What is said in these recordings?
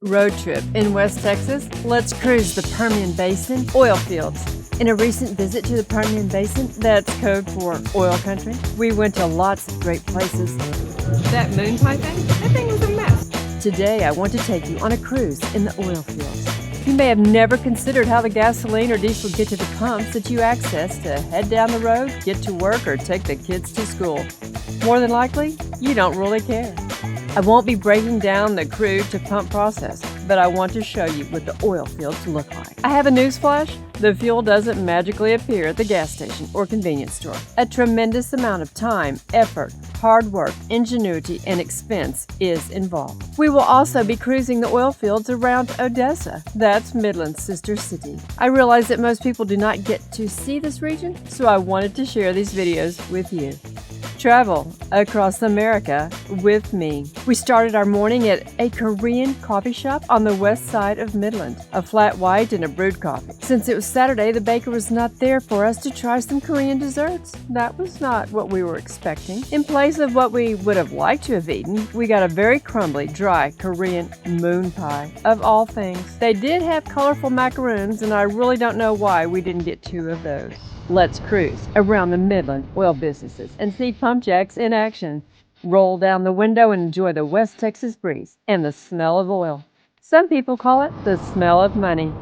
Road trip in West Texas. Let's cruise the Permian Basin oil fields. In a recent visit to the Permian Basin, that's code for oil country, we went to lots of great places. That moon pie thing? That thing was a mess. Today, I want to take you on a cruise in the oil fields. You may have never considered how the gasoline or diesel get to the pumps that you access to head down the road, get to work, or take the kids to school. More than likely, you don't really care. I won't be breaking down the crude to pump process, but I want to show you what the oil fields look like. I have a newsflash. The fuel doesn't magically appear at the gas station or convenience store. A tremendous amount of time, effort, hard work, ingenuity, and expense is involved. We will also be cruising the oil fields around Odessa. That's Midland's sister city. I realize that most people do not get to see this region, so I wanted to share these videos with you. Travel across America with me. We started our morning at a Korean coffee shop on the west side of Midland, a flat white and a brewed coffee. Since it was Saturday, the baker was not there for us to try some Korean desserts. That was not what we were expecting. In place of what we would have liked to have eaten, we got a very crumbly, dry Korean moon pie, of all things. They did have colorful macaroons, and I really don't know why we didn't get 2 of those. Let's cruise around the Midland oil businesses and see pump jacks in action. Roll down the window and enjoy the West Texas breeze and the smell of oil. Some people call it the smell of money.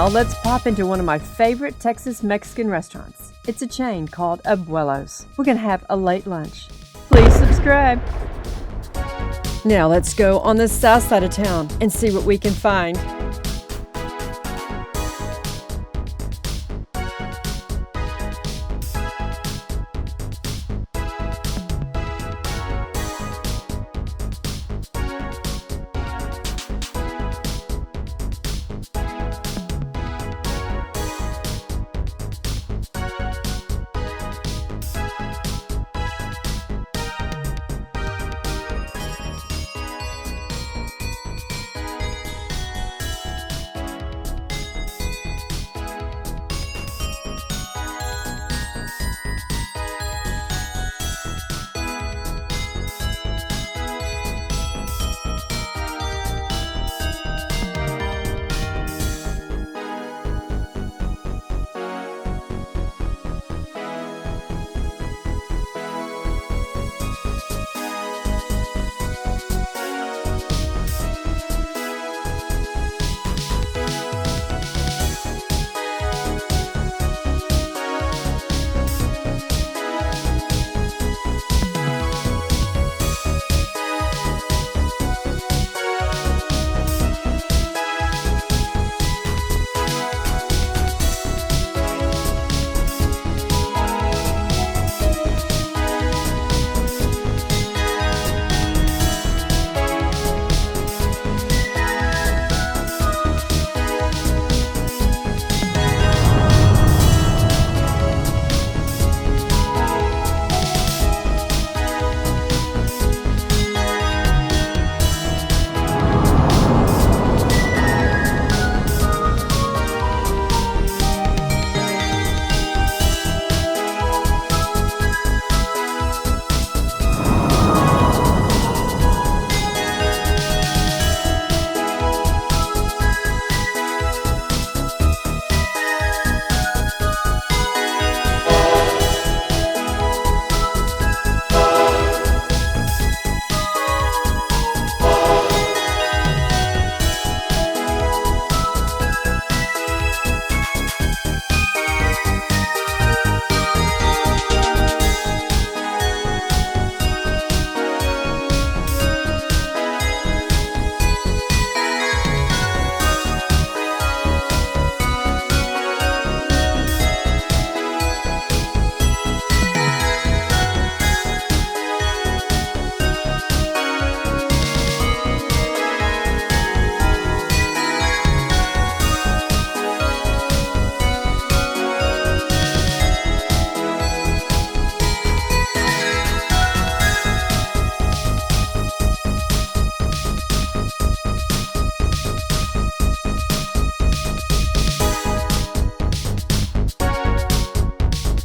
Now let's pop into one of my favorite Texas Mexican restaurants. It's a chain called Abuelo's. We're gonna have a late lunch. Please subscribe. Now let's go on the south side of town and see what we can find.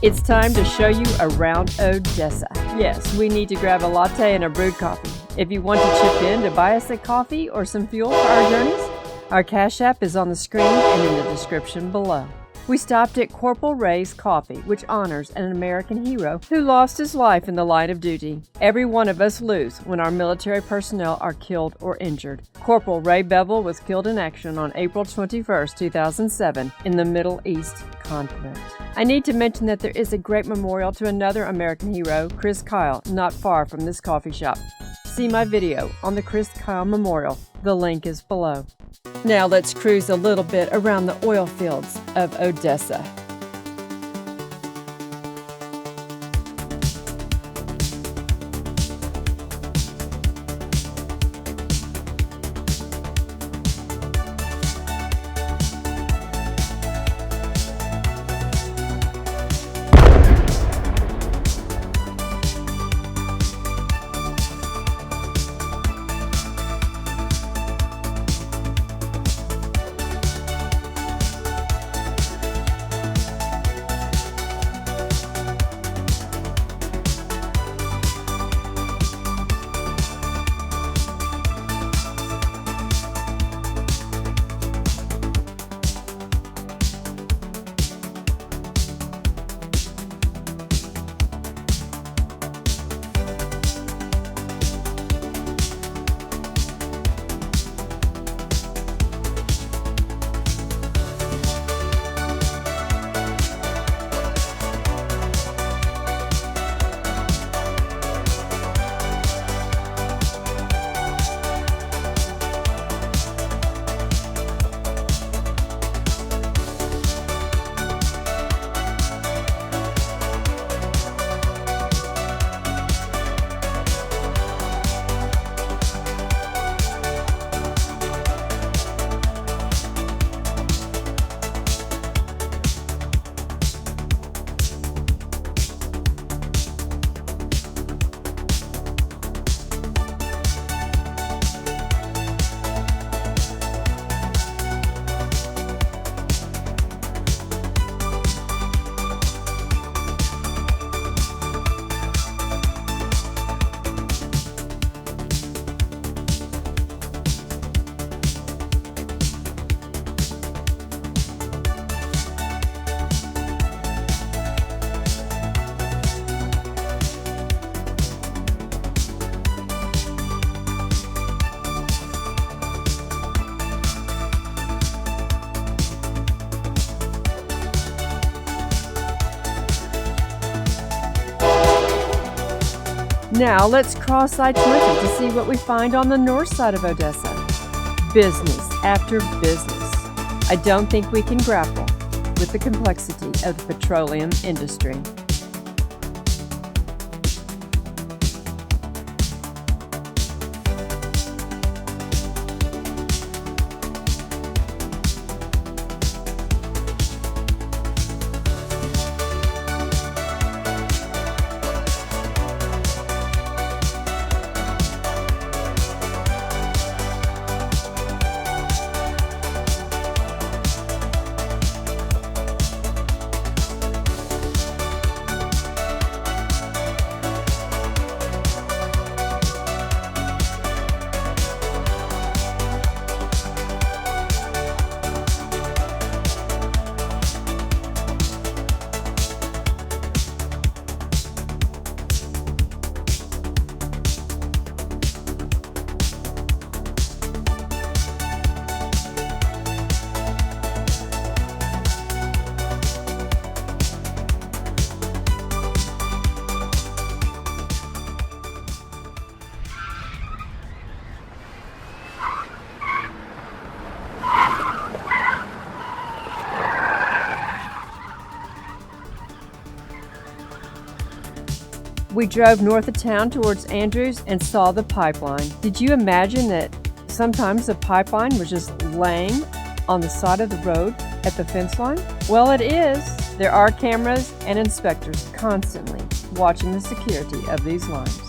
It's time to show you around Odessa. Yes, we need to grab a latte and a brewed coffee. If you want to chip in to buy us a coffee or some fuel for our journeys, our Cash App is on the screen and in the description below. We stopped at Corporal Ray's Coffee, which honors an American hero who lost his life in the line of duty. Every one of us lose when our military personnel are killed or injured. Corporal Ray Bevel was killed in action on April 21, 2007 in the Middle East conflict. I need to mention that there is a great memorial to another American hero, Chris Kyle, not far from this coffee shop. See my video on the Chris Kyle Memorial. The link is below. Now let's cruise a little bit around the oil fields of Odessa. Now let's cross I-20 to see what we find on the north side of Odessa. Business after business. I don't think we can grapple with the complexity of the petroleum industry. We drove north of town towards Andrews and saw the pipeline. Did you imagine that sometimes the pipeline was just laying on the side of the road at the fence line? Well, it is. There are cameras and inspectors constantly watching the security of these lines.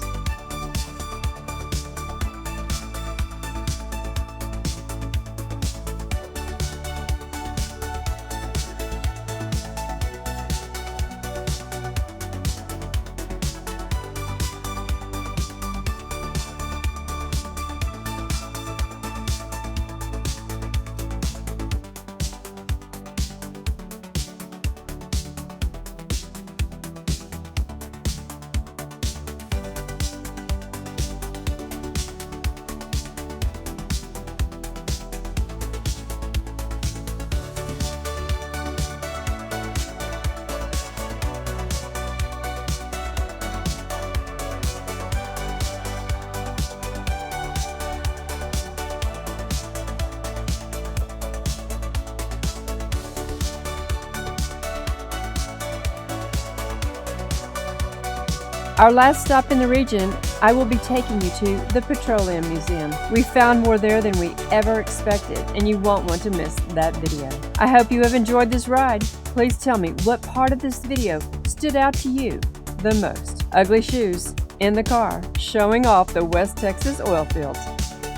Our last stop in the region, I will be taking you to the Petroleum Museum. We found more there than we ever expected, and you won't want to miss that video. I hope you have enjoyed this ride. Please tell me what part of this video stood out to you the most. Ugly shoes in the car, showing off the West Texas oil fields.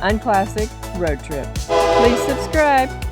Unclassic road trip. Please subscribe.